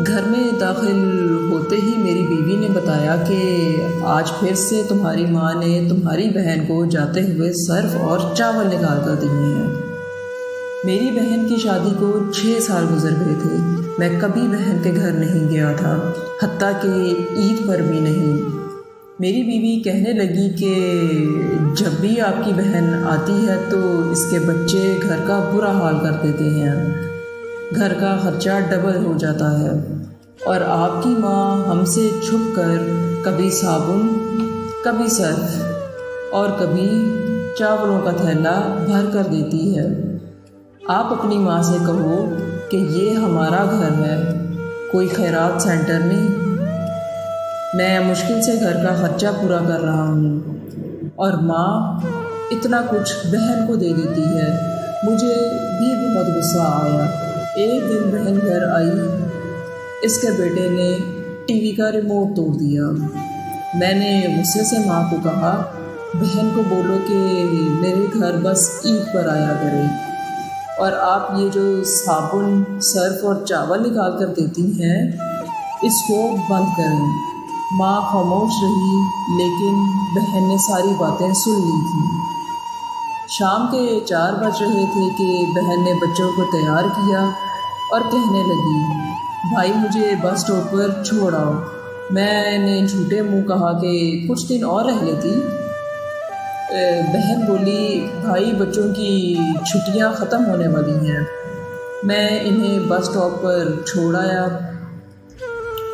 घर में दाखिल होते ही मेरी बीवी ने बताया कि आज फिर से तुम्हारी माँ ने तुम्हारी बहन को जाते हुए सर्फ और चावल निकाल कर दिए हैं। मेरी बहन की शादी को 6 साल गुजर गए थे। मैं कभी बहन के घर नहीं गया था, हत्ता कि ईद पर भी नहीं। मेरी बीवी कहने लगी कि जब भी आपकी बहन आती है तो इसके बच्चे घर का बुरा हाल कर देते हैं, घर का खर्चा डबल हो जाता है और आपकी माँ हमसे छुपकर कभी साबुन, कभी सर्फ और कभी चावलों का थैला भर कर देती है। आप अपनी माँ से कहो कि ये हमारा घर है, कोई खैरात सेंटर नहीं। मैं मुश्किल से घर का खर्चा पूरा कर रहा हूँ और माँ इतना कुछ बहन को दे देती है। मुझे भी बहुत गुस्सा आया। एक दिन बहन घर आई, इसके बेटे ने टीवी का रिमोट तोड़ दिया। मैंने गुस्से से माँ को कहा, बहन को बोलो कि मेरे घर बस ईद पर आया करे और आप ये जो साबुन, सर्फ और चावल निकाल कर देती हैं इसको बंद करें। माँ खामोश रही, लेकिन बहन ने सारी बातें सुन ली थी। शाम के 4 बज रहे थे कि बहन ने बच्चों को तैयार किया और कहने लगी, भाई मुझे बस स्टॉप पर छोड़ आओ। मैंने झूठे मुंह कहा कि कुछ दिन और रह लेती। बहन बोली, भाई बच्चों की छुट्टियां ख़त्म होने वाली हैं। मैं इन्हें बस स्टॉप पर छोड़ आया।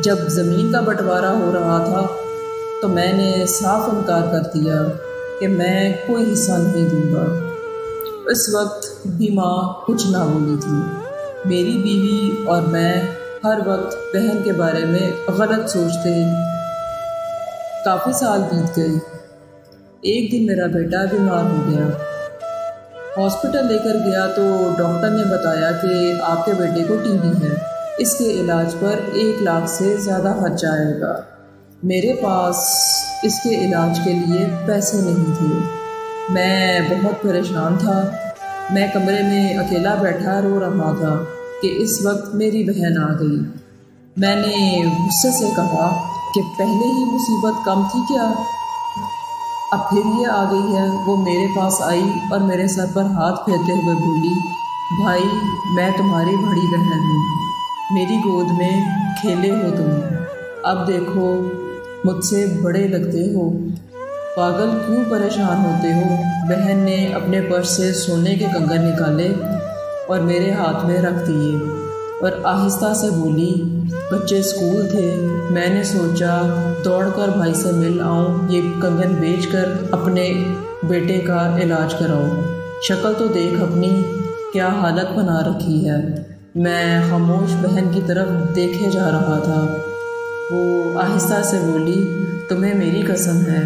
जब ज़मीन का बंटवारा हो रहा था तो मैंने साफ इनकार कर दिया कि मैं कोई हिस्सा नहीं दूंगा। इस वक्त भी माँ कुछ ना बोली थी। मेरी बीवी और मैं हर वक्त बहन के बारे में गलत सोचते। काफ़ी साल बीत गए। एक दिन मेरा बेटा बीमार हो गया। हॉस्पिटल लेकर गया तो डॉक्टर ने बताया कि आपके बेटे को टीबी है, इसके इलाज पर 1 लाख से ज़्यादा खर्चा आएगा। मेरे पास इसके इलाज के लिए पैसे नहीं थे। मैं बहुत परेशान था। मैं कमरे में अकेला बैठा रो रहा था कि इस वक्त मेरी बहन आ गई। मैंने गुस्से से कहा कि पहले ही मुसीबत कम थी क्या, अब फिर ये आ गई है। वो मेरे पास आई और मेरे सर पर हाथ फेरते हुए बोली, भाई मैं तुम्हारी बड़ी बहन हूँ, मेरी गोद में खेले हो तुम, अब देखो मुझसे बड़े लगते हो, पागल क्यों परेशान होते हो। बहन ने अपने पर्स से सोने के कंगन निकाले और मेरे हाथ में रख दिए और आहिस्ता से बोली, बच्चे स्कूल थे, मैंने सोचा दौड़कर भाई से मिल आऊं, ये कंगन बेचकर अपने बेटे का इलाज कराऊं। शक्ल तो देख अपनी, क्या हालत बना रखी है। मैं खामोश बहन की तरफ देखे जा रहा था। वो आहिस्ता से बोली, तुम्हें मेरी कसम है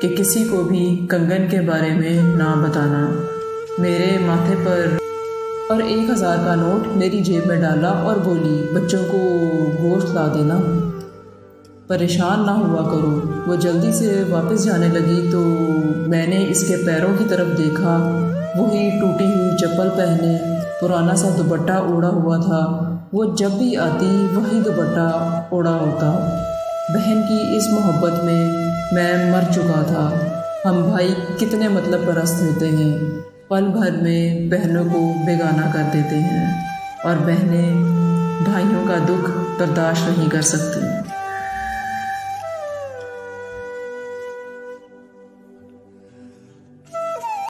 कि किसी को भी कंगन के बारे में ना बताना। मेरे माथे पर और 1000 का नोट मेरी जेब में डाला और बोली, बच्चों को गोश्त ला देना, परेशान ना हुआ करो। वो जल्दी से वापस जाने लगी तो मैंने इसके पैरों की तरफ देखा। वही टूटी हुई चप्पल पहने, पुराना सा दुपट्टा ओढ़ा हुआ था। वो जब भी आती वही दुपट्टा ओढ़ा होता। बहन की इस मोहब्बत में मैं मर चुका था। हम भाई कितने मतलब परस्त होते हैं, पल भर में बहनों को बेगाना कर देते हैं और बहनें भाइयों का दुख बर्दाश्त नहीं कर सकती।